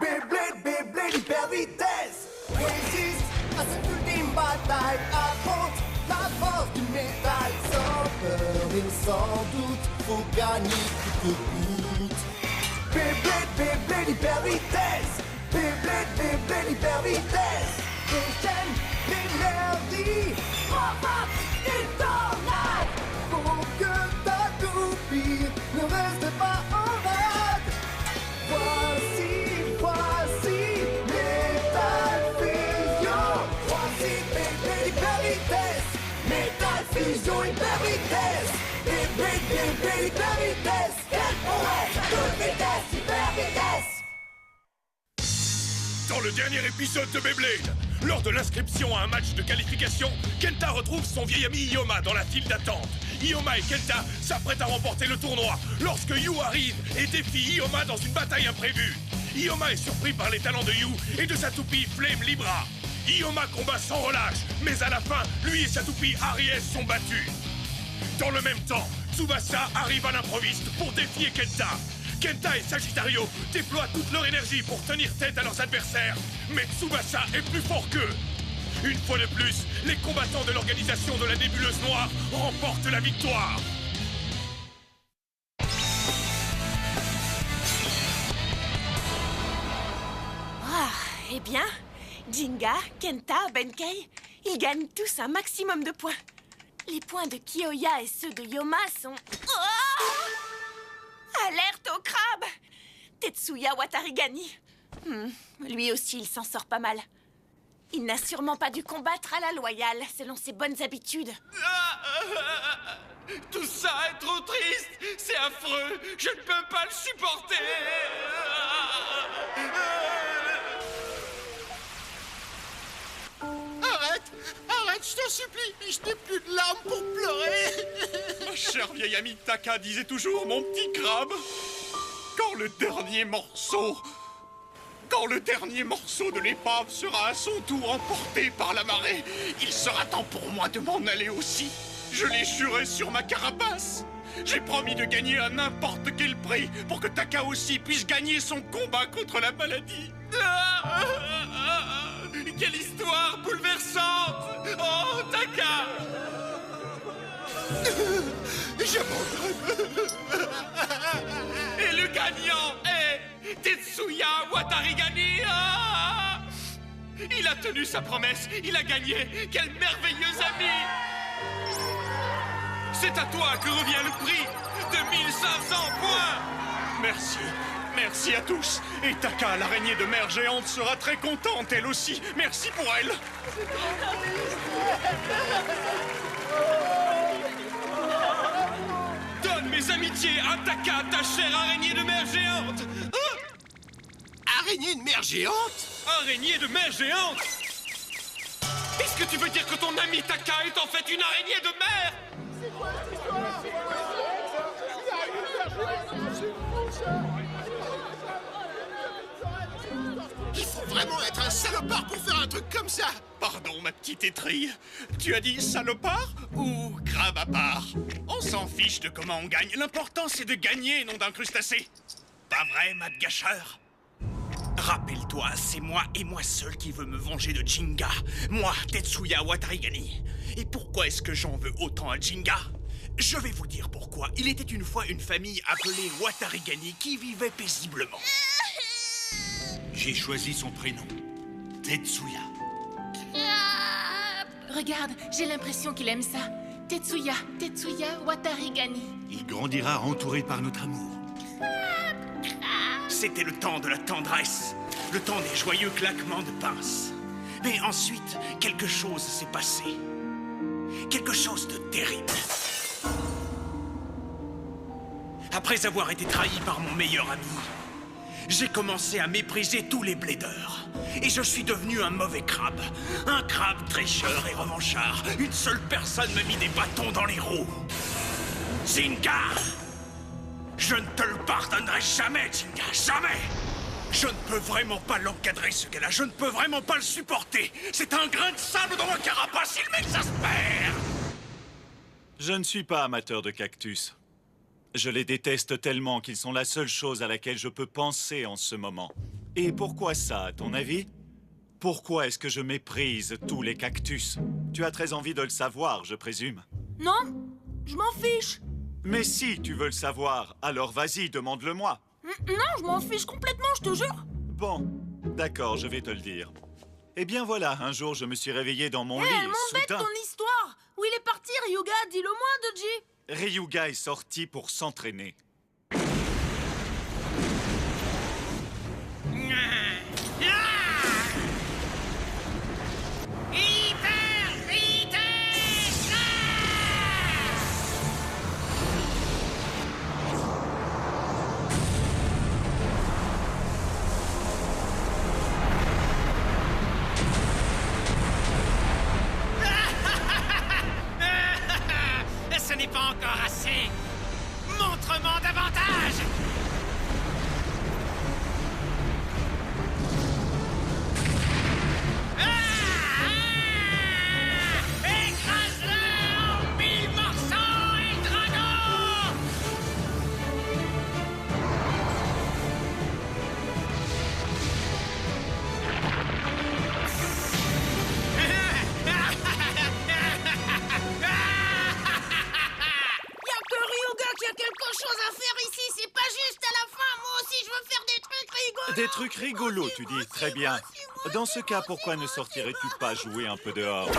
Beyblade, Beyblade, hyper vitesse. Résiste à cette ultime bataille. Affronte la force du métal. Sans peur et sans doute, faut gagner coûte que coûte. Beyblade, Beyblade, hyper vitesse. Beyblade, Beyblade, hyper vitesse. Des chaînes d'énergie. Pop-up, une tornade. Pour que ta toupie ne reste pas en rade. Voici Metal Fusion. Voici Beyblade, hyper vitesse. Metal Fusion, hyper vitesse. Beyblade, Beyblade, hyper vitesse. Quelle prouesse à toute vitesse, hyper vitesse. Dans le dernier épisode de Beyblade, lors de l'inscription à un match de qualification, Kenta retrouve son vieil ami Ioma dans la file d'attente. Ioma et Kenta s'apprêtent à remporter le tournoi lorsque Yu arrive et défie Ioma dans une bataille imprévue. Ioma est surpris par les talents de Yu et de sa toupie Flame Libra. Ioma combat sans relâche, mais à la fin, lui et sa toupie Aries sont battus. Dans le même temps, Tsubasa arrive à l'improviste pour défier Kenta. Kenta et Sagittario déploient toute leur énergie pour tenir tête à leurs adversaires, mais Tsubasa est plus fort qu'eux. Une fois de plus, les combattants de l'organisation de la Nébuleuse Noire remportent la victoire. Ah, eh bien, Jinga, Kenta, Benkei, ils gagnent tous un maximum de points. Les points de Kiyoya et ceux de Yoma sont... Oh! Alerte au crabe! Tetsuya Watarigani. Lui aussi, il s'en sort pas mal. Il n'a sûrement pas dû combattre à la loyale, selon ses bonnes habitudes. Tout ça est trop triste. C'est affreux. Je ne peux pas le supporter. Arrête, je t'en supplie. Je n'ai plus de larmes pour pleurer. Ma chère vieille amie Taka disait toujours, mon petit crabe, quand le dernier morceau de l'épave sera à son tour emporté par la marée, il sera temps pour moi de m'en aller aussi. Je l'ai juré sur ma carapace. J'ai promis de gagner à n'importe quel prix pour que Taka aussi puisse gagner son combat contre la maladie. Quelle histoire bouleversante! Oh, Taka! J'abandonne. Et le gagnant est Tetsuya Watarigani! Ah! Il a tenu sa promesse, il a gagné! Quel merveilleux ami! C'est à toi que revient le prix de 1500 points! Merci à tous! Et Taka, l'araignée de mer géante, sera très contente, elle aussi! Merci pour elle! Donne mes amitiés à Taka, ta chère araignée de mer géante! Araignée de mer géante? Araignée de mer géante? Est-ce que tu veux dire que ton ami Taka est en fait une araignée de mer? Il faut vraiment être un salopard pour faire un truc comme ça. Pardon, ma petite étrille. Tu as dit salopard ou crabe à part? On s'en fiche de comment on gagne. L'important, c'est de gagner, non d'un crustacé. Pas vrai, Mat Gâcheur? Rappelle-toi, c'est moi et moi seul qui veux me venger de Jinga. Moi, Tetsuya Watarigani. Et pourquoi est-ce que j'en veux autant à Jinga? Je vais vous dire pourquoi. Il était une fois une famille appelée Watarigani qui vivait paisiblement. J'ai choisi son prénom. Tetsuya. Regarde, j'ai l'impression qu'il aime ça. Tetsuya Watarigani. Il grandira entouré par notre amour. C'était le temps de la tendresse, le temps des joyeux claquements de pince. Mais ensuite, quelque chose s'est passé. Quelque chose de terrible. Après avoir été trahi par mon meilleur ami, j'ai commencé à mépriser tous les blédeurs. Et je suis devenu un mauvais crabe. Un crabe tricheur et revanchard. Une seule personne m'a mis des bâtons dans les roues. Jinga! Je ne te le pardonnerai jamais, Jinga, jamais! Je ne peux vraiment pas l'encadrer, ce gars-là. Je ne peux vraiment pas le supporter. C'est un grain de sable dans ma carapace, il m'exaspère! Je ne suis pas amateur de cactus. Je les déteste tellement qu'ils sont la seule chose à laquelle je peux penser en ce moment. Et pourquoi ça, à ton avis? Pourquoi est-ce que je méprise tous les cactus? Tu as très envie de le savoir, je présume. Non, je m'en fiche. Mais si tu veux le savoir, alors vas-y, demande-le-moi. Non, je m'en fiche complètement, je te jure. Bon, d'accord, je vais te le dire. Eh bien voilà, un jour je me suis réveillé dans mon lit, Elle m'embête soudain... ton histoire. Où il est parti, Ryuga? Dis-le-moi, Doji. Ryuga est sorti pour s'entraîner. Ce n'est pas encore assez. Montre-moi davantage. Écrase-le en 1000 morceaux, El Drago! Qu'il y a quelque chose à faire ici, c'est pas juste à la fin. Moi aussi, je veux faire des trucs rigolos. Des trucs rigolos, tu dis. Très bien. Dans ce cas, pourquoi ne sortirais-tu pas jouer un peu dehors?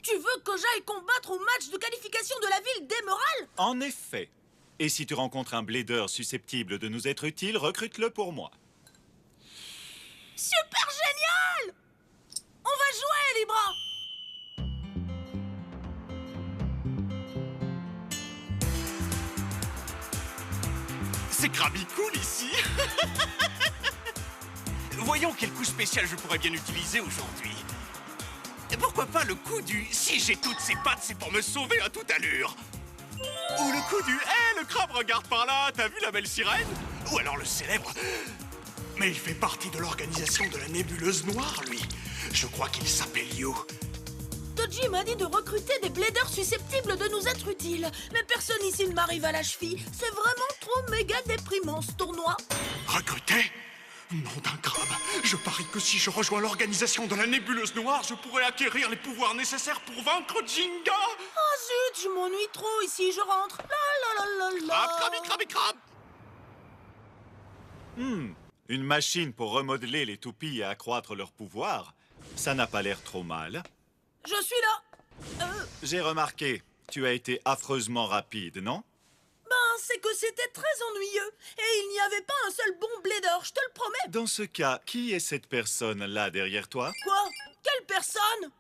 Tu veux que j'aille combattre au match de qualification de la ville d'Emerald? En effet. Et si tu rencontres un blader susceptible de nous être utile, recrute-le pour moi. Super génial! On va jouer, Libra! C'est Krabby cool ici. Voyons quel coup spécial je pourrais bien utiliser aujourd'hui. Et pourquoi pas le coup du « si j'ai toutes ces pattes, c'est pour me sauver à toute allure ». Ou le coup du « hé, le crabe regarde par là, t'as vu la belle sirène ?» Ou alors le célèbre « mais il fait partie de l'organisation de la nébuleuse noire, lui. Je crois qu'il s'appelle Yo. » Doji m'a dit de recruter des bladers susceptibles de nous être utiles. Mais personne ici ne m'arrive à la cheville. C'est vraiment trop méga déprimant, ce tournoi. Recruter? Nom d'un crabe. Je parie que si je rejoins l'organisation de la nébuleuse noire, je pourrais acquérir les pouvoirs nécessaires pour vaincre Jinga. Oh zut, je m'ennuie trop ici, je rentre. La la la la la. Crabe, crabe. Une machine pour remodeler les toupies et accroître leurs pouvoirs, ça n'a pas l'air trop mal. Je suis là. J'ai remarqué, tu as été affreusement rapide, non? Ben, c'est que c'était très ennuyeux. Et il n'y avait pas un seul bon blader, je te le promets. Dans ce cas, qui est cette personne-là derrière toi? Quoi? Quelle personne?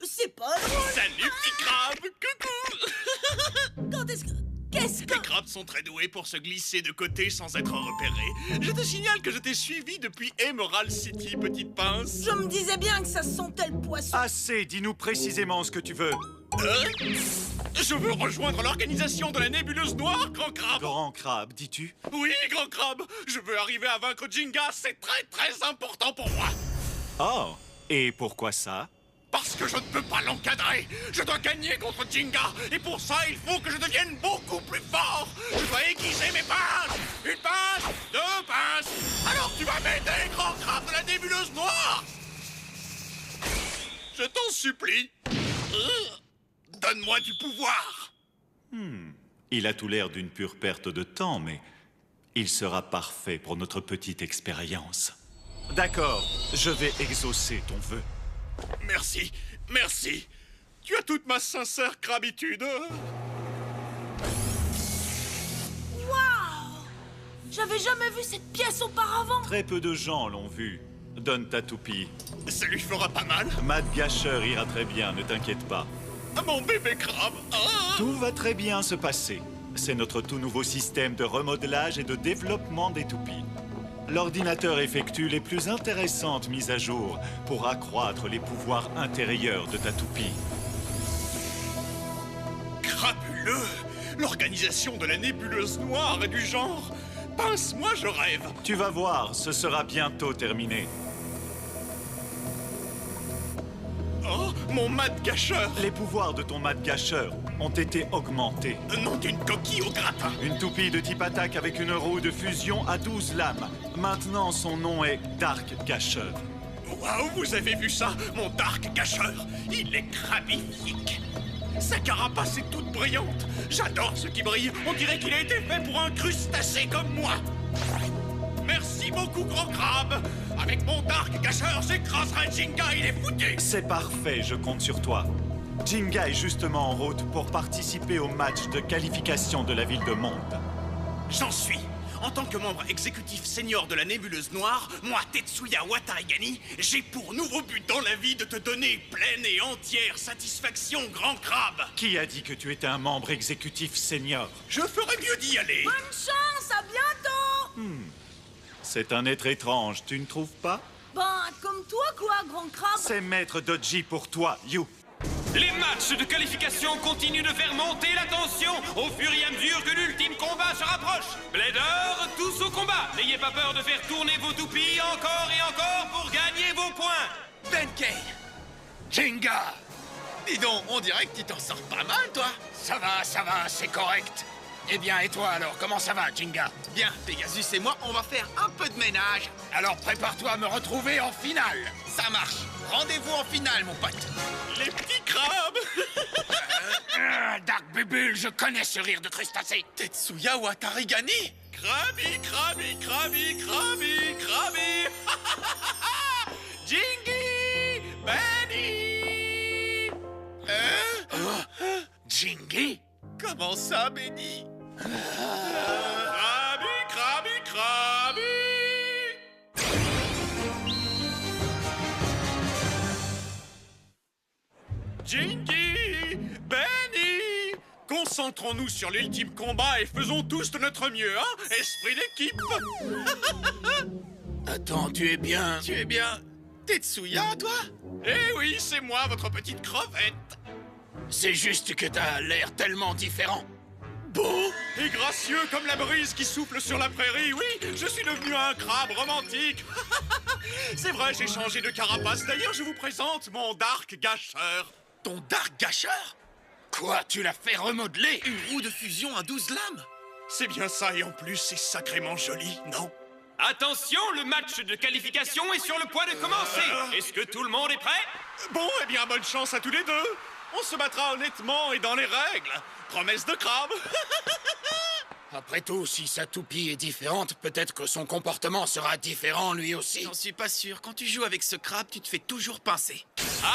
C'est pas drôle. Salut, petit crabe. Coucou. Quand est-ce que... Qu'est-ce que... Les crabes sont très doués pour se glisser de côté sans être repérés. Je te signale que je t'ai suivi depuis Emerald City, petite pince. Je me disais bien que ça sentait le poisson. Assez, dis-nous précisément ce que tu veux. Je veux rejoindre l'organisation de la nébuleuse noire, grand crabe. Grand crabe, dis-tu? Oui, grand crabe. Je veux arriver à vaincre Jinga, c'est très très important pour moi. Oh, et pourquoi ça? Parce que je ne peux pas l'encadrer. Je dois gagner contre Jinga. Et pour ça, il faut que je devienne beaucoup plus fort. Je dois aiguiser mes pinces. Une pince, deux pinces. Alors tu vas m'aider, grand crabe de la nébuleuse noire. Je t'en supplie. Donne-moi du pouvoir. Il a tout l'air d'une pure perte de temps, mais il sera parfait pour notre petite expérience. D'accord, je vais exaucer ton vœu. Merci, merci. Tu as toute ma sincère crabitude. Waouh! J'avais jamais vu cette pièce auparavant. Très peu de gens l'ont vu. Donne ta toupie. Ça lui fera pas mal. Matt Gasher ira très bien, ne t'inquiète pas. Mon bébé crabe. Tout va très bien se passer. C'est notre tout nouveau système de remodelage et de développement des toupies. L'ordinateur effectue les plus intéressantes mises à jour pour accroître les pouvoirs intérieurs de ta toupie. Crapuleux! L'organisation de la nébuleuse noire et du genre... Pince-moi, je rêve! Tu vas voir, ce sera bientôt terminé. Oh, mon Matt Gasher! Les pouvoirs de ton Matt Gasher ont été augmentés. Nom d'une coquille au gratin. Une toupie de type attaque avec une roue de fusion à 12 lames. Maintenant, son nom est Dark Gâcheur. Waouh, vous avez vu ça? Mon Dark Gâcheur, il est crabifique. Sa carapace est toute brillante. J'adore ce qui brille. On dirait qu'il a été fait pour un crustacé comme moi. Merci beaucoup, Grand Crabe. Avec mon Dark Gâcheur, j'écraserai Jinga, il est foutu. C'est parfait, je compte sur toi. Jinga est justement en route pour participer au match de qualification de la ville de Monde. J'en suis. En tant que membre exécutif senior de la Nébuleuse Noire, moi, Tetsuya Watarigani, j'ai pour nouveau but dans la vie de te donner pleine et entière satisfaction, Grand Crabe. Qui a dit que tu étais un membre exécutif senior? Je ferais mieux d'y aller. Bonne chance, à bientôt! C'est un être étrange, tu ne trouves pas? Ben, comme toi, quoi, grand crabe? C'est Maître Doji pour toi, You. Les matchs de qualification continuent de faire monter la tension au fur et à mesure que l'ultime combat se rapproche. Blader, tous au combat. N'ayez pas peur de faire tourner vos toupies encore et encore pour gagner vos points. Benkei, Jinga, dis donc, on dirait que tu t'en sors pas mal, toi. Ça va, c'est correct. Eh bien, et toi alors, comment ça va, Jinga? Bien, Pegasus et moi, on va faire un peu de ménage. Alors prépare-toi à me retrouver en finale. Ça marche. Rendez-vous en finale, mon pote. Les petits crabes. Dark Bubule, je connais ce rire de crustacé. Tetsuya Watarigani. Krabi, krabi, krabi, krabi, krabi. Jingy, Benny. Jingy? Comment ça, Benny? Krabi, krabi, krabi. Jingy, Benny, concentrons-nous sur l'ultime combat et faisons tous de notre mieux, hein? Esprit d'équipe. Attends, tu es bien... Tu es bien Tetsuya, toi? Eh oui, c'est moi, votre petite crevette. C'est juste que t'as l'air tellement différent. Beau et gracieux comme la brise qui souffle sur la prairie, oui, je suis devenu un crabe romantique. C'est vrai, j'ai changé de carapace. D'ailleurs, je vous présente mon Dark Gâcheur. Ton Dark Gâcheur? Quoi, tu l'as fait remodeler? Une roue de fusion à 12 lames? C'est bien ça, et en plus, c'est sacrément joli, non? Attention, le match de qualification est sur le point de commencer. Est-ce que tout le monde est prêt? Bon, eh bien, bonne chance à tous les deux. On se battra honnêtement et dans les règles. Promesse de crabe. Après tout, si sa toupie est différente, peut-être que son comportement sera différent lui aussi. J'en suis pas sûr. Quand tu joues avec ce crabe, tu te fais toujours pincer.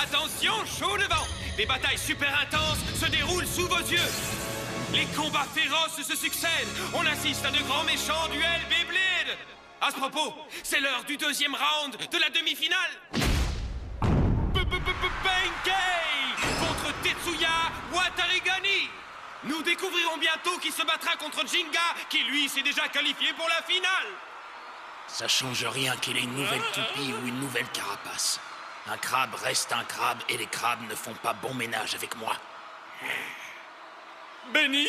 Attention, chaud devant. Des batailles super intenses se déroulent sous vos yeux. Les combats féroces se succèdent. On assiste à de grands méchants duels Beyblade. À ce propos, c'est l'heure du deuxième round de la demi-finale. Benkei contre Tetsuya Watarigani. Nous découvrirons bientôt qui se battra contre Jinga, qui lui s'est déjà qualifié pour la finale. Ça change rien qu'il ait une nouvelle toupie ou une nouvelle carapace. Un crabe reste un crabe et les crabes ne font pas bon ménage avec moi. Benny,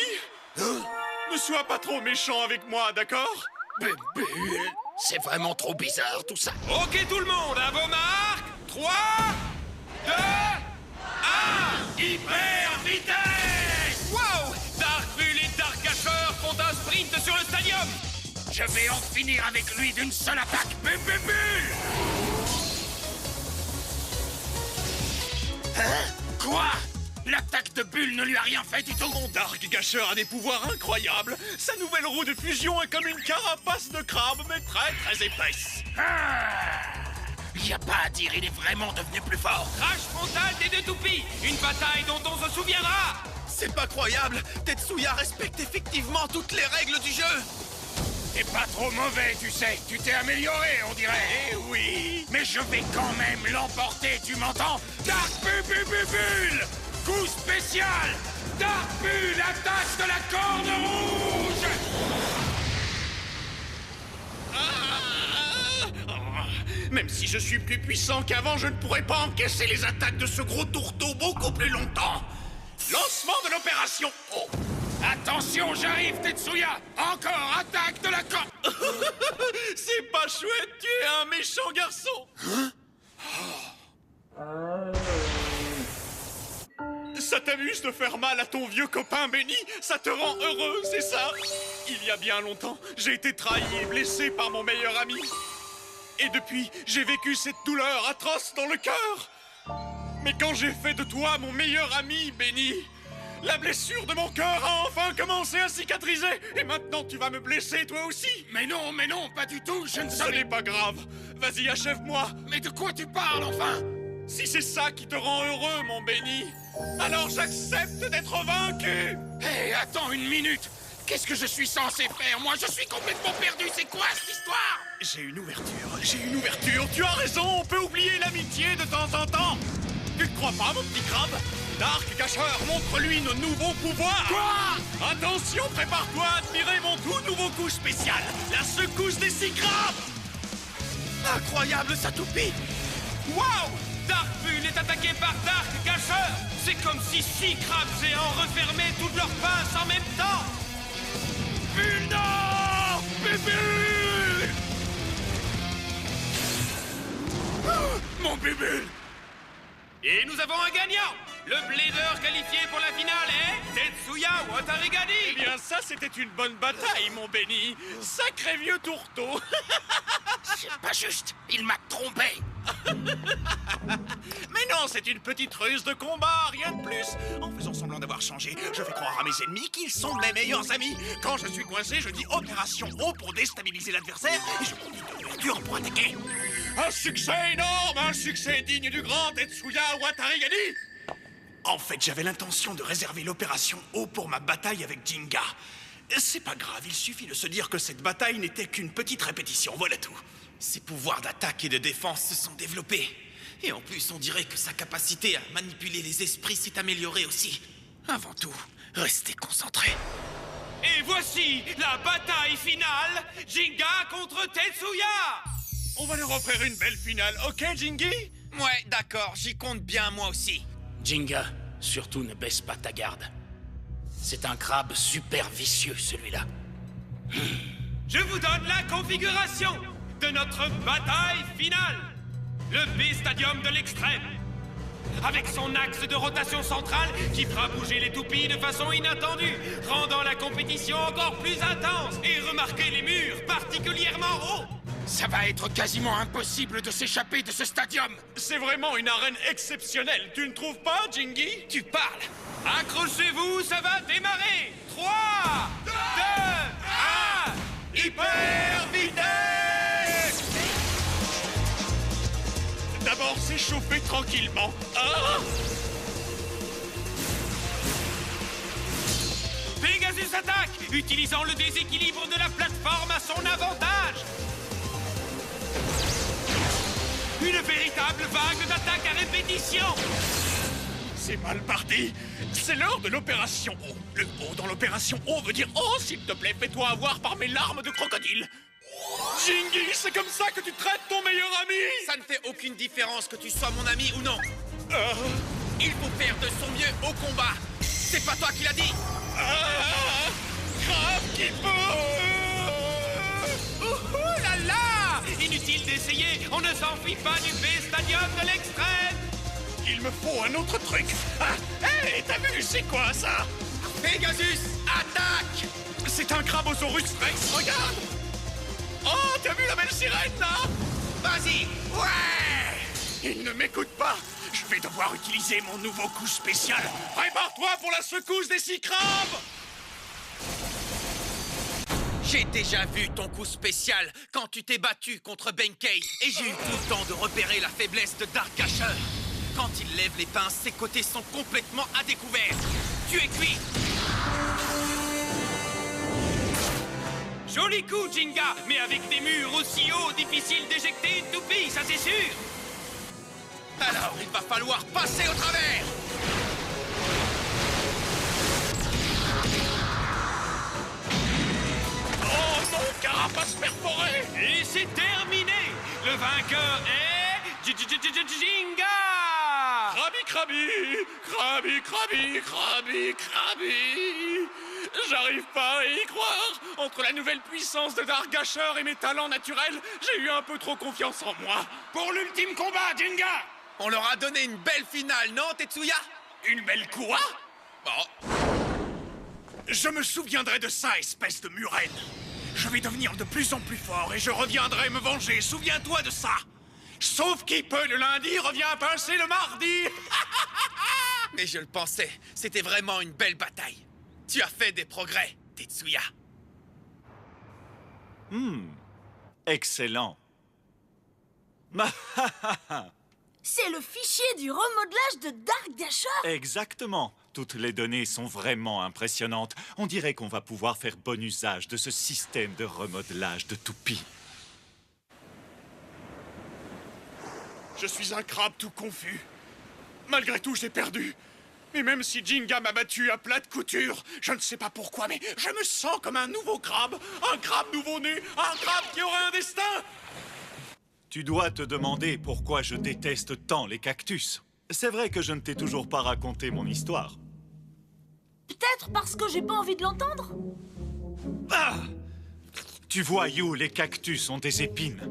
ne sois pas trop méchant avec moi, d'accord? Bubule, c'est vraiment trop bizarre tout ça. Ok tout le monde, à vos marques. 3, 2, 1, hyper vitesse! Wow! Dark Bull et Dark Gâcheur font un sprint sur le stadium! Je vais en finir avec lui d'une seule attaque. Bubule! Hein? Quoi? L'attaque de Bulle ne lui a rien fait du tout. Mon Dark Gâcheur a des pouvoirs incroyables. Sa nouvelle roue de fusion est comme une carapace de crabe, mais très très épaisse. Y a pas à dire, il est vraiment devenu plus fort. Crash frontal des deux toupies! Une bataille dont on se souviendra! C'est pas croyable. Tetsuya respecte effectivement toutes les règles du jeu. T'es pas trop mauvais, tu sais. Tu t'es amélioré, on dirait. Eh oui. Mais je vais quand même l'emporter, tu m'entends? Dark Bulle! Coup spécial! Dark Bull, attaque de la corde rouge! Même si je suis plus puissant qu'avant, je ne pourrai pas encaisser les attaques de ce gros tourteau beaucoup plus longtemps. Lancement de l'opération. Oh. Attention, j'arrive, Tetsuya! Encore attaque de la corde! C'est pas chouette, tu es un méchant garçon. Ça t'amuse de faire mal à ton vieux copain Benny? Ça te rend heureux, c'est ça? Il y a bien longtemps, j'ai été trahi et blessé par mon meilleur ami. Et depuis, j'ai vécu cette douleur atroce dans le cœur. Mais quand j'ai fait de toi mon meilleur ami, Benny, la blessure de mon cœur a enfin commencé à cicatriser. Et maintenant, tu vas me blesser, toi aussi. Mais non, pas du tout, je ne Ce savais... n'est pas grave. Vas-y, achève-moi. Mais de quoi tu parles, enfin? Si c'est ça qui te rend heureux, mon Benny, alors j'accepte d'être vaincu. Hé, attends une minute. Qu'est-ce que je suis censé faire? Moi, je suis complètement perdu. C'est quoi, cette histoire? J'ai une ouverture. Tu as raison, on peut oublier l'amitié de temps en temps. Tu te crois pas, mon petit crabe? Dark Gâcheur, montre-lui nos nouveaux pouvoirs. Quoi? Attention, prépare-toi à admirer mon tout nouveau coup spécial, la secousse des 6 crabes. Incroyable, sa toupie! Waouh! Dark Bull est attaqué par Dark Gâcheur! C'est comme si 6 crabes géants refermaient toutes leurs pinces en même temps! Bull, non! Bébé! Mon bébé! Et nous avons un gagnant! Le blader qualifié pour la finale est Tetsuya Watarigani! Eh bien, ça, c'était une bonne bataille, mon Benny. Sacré vieux tourteau. C'est pas juste, il m'a trompé! Mais non, c'est une petite ruse de combat, rien de plus. En faisant semblant d'avoir changé, je fais croire à mes ennemis qu'ils sont mes meilleurs amis. Quand je suis coincé, je dis Opération O pour déstabiliser l'adversaire et je conduis de l'ouverture pour attaquer. Un succès énorme, un succès digne du grand Tetsuya Watarigani. En fait, j'avais l'intention de réserver l'opération O pour ma bataille avec Jinga. C'est pas grave, il suffit de se dire que cette bataille n'était qu'une petite répétition, voilà tout. Ses pouvoirs d'attaque et de défense se sont développés. Et en plus, on dirait que sa capacité à manipuler les esprits s'est améliorée aussi. Avant tout, restez concentrés. Et voici la bataille finale, Jinga contre Tetsuya! On va leur offrir une belle finale, ok, Jingy? Ouais, d'accord, j'y compte bien moi aussi. Jinga, surtout ne baisse pas ta garde. C'est un crabe super vicieux, celui-là. Je vous donne la configuration de notre bataille finale. Le B-Stadium de l'extrême. Avec son axe de rotation centrale qui fera bouger les toupies de façon inattendue, rendant la compétition encore plus intense. Et remarquez les murs particulièrement hauts. Ça va être quasiment impossible de s'échapper de ce stadium. C'est vraiment une arène exceptionnelle, tu ne trouves pas, Jingy? Tu parles. Accrochez-vous, ça va démarrer. 3, 2, 1, hyper vitesse! D'abord s'échauffer tranquillement. Ah! Pegasus attaque, utilisant le déséquilibre de la plateforme à son avantage. Une véritable vague d'attaque à répétition. C'est mal parti. C'est l'heure de l'opération O. Le O dans l'opération O veut dire oh, s'il te plaît, fais-toi avoir par mes larmes de crocodile. Jingy, c'est comme ça que tu traites ton meilleur ami? Ça ne fait aucune différence que tu sois mon ami ou non. Il faut faire de son mieux au combat. C'est pas toi qui l'as dit. Grave qui Oh là là! Inutile d'essayer, on ne s'enfuit pas du B-Stadium de l'extrême. Il me faut un autre truc. Hé, t'as vu, c'est quoi ça? Pegasus, attaque! C'est un Crabosaurus Rex, regarde! Oh, t'as vu la belle sirène, là? Vas-y! Ouais! Il ne m'écoute pas. Je vais devoir utiliser mon nouveau coup spécial. Prépare-toi pour la secousse des 6 crabes! J'ai déjà vu ton coup spécial quand tu t'es battu contre Benkei et j'ai eu tout le temps de repérer la faiblesse de Dark Gâcheur. Quand il lève les pinces, ses côtés sont complètement à découvert. Tu es cuit! Joli coup, Jinga, mais avec des murs aussi hauts, difficile d'éjecter une toupie, ça c'est sûr. Alors, il va falloir passer au travers! Oh, mon carapace perforé! Et c'est terminé. Le vainqueur est... Jinga! Krabi! J'arrive pas à y croire! Entre la nouvelle puissance de Dark Gâcheur et mes talents naturels, j'ai eu un peu trop confiance en moi. Pour l'ultime combat, Jinga! On leur a donné une belle finale, non, Tetsuya? Une belle quoi? Bon. Je me souviendrai de ça, espèce de murène. Je vais devenir de plus en plus fort et je reviendrai me venger. Souviens-toi de ça. Sauf qui peut le lundi revient pincer le mardi. Mais je le pensais, c'était vraiment une belle bataille. Tu as fait des progrès, Tetsuya. Excellent. C'est le fichier du remodelage de Dark Dasher. Exactement. Toutes les données sont vraiment impressionnantes. On dirait qu'on va pouvoir faire bon usage de ce système de remodelage de toupie. Je suis un crabe tout confus. Malgré tout, j'ai perdu. Et même si Jinga m'a battu à plate couture, je ne sais pas pourquoi, mais je me sens comme un nouveau crabe. Un crabe nouveau-né, un crabe qui aura un destin. Tu dois te demander pourquoi je déteste tant les cactus. C'est vrai que je ne t'ai toujours pas raconté mon histoire. Peut-être parce que j'ai pas envie de l'entendre. Ah! Tu vois, You, les cactus ont des épines.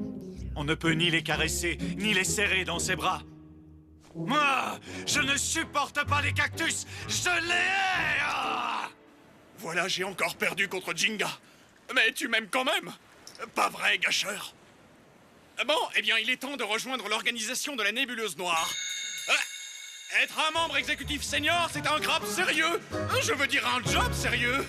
On ne peut ni les caresser, ni les serrer dans ses bras. Moi, je ne supporte pas les cactus. Je les hais! Ah! Voilà, j'ai encore perdu contre Jinga. Mais tu m'aimes quand même. Pas vrai, gâcheur? Bon, eh bien, il est temps de rejoindre l'organisation de la Nébuleuse Noire. Être un membre exécutif senior, c'est un crabe sérieux. Je veux dire un job sérieux.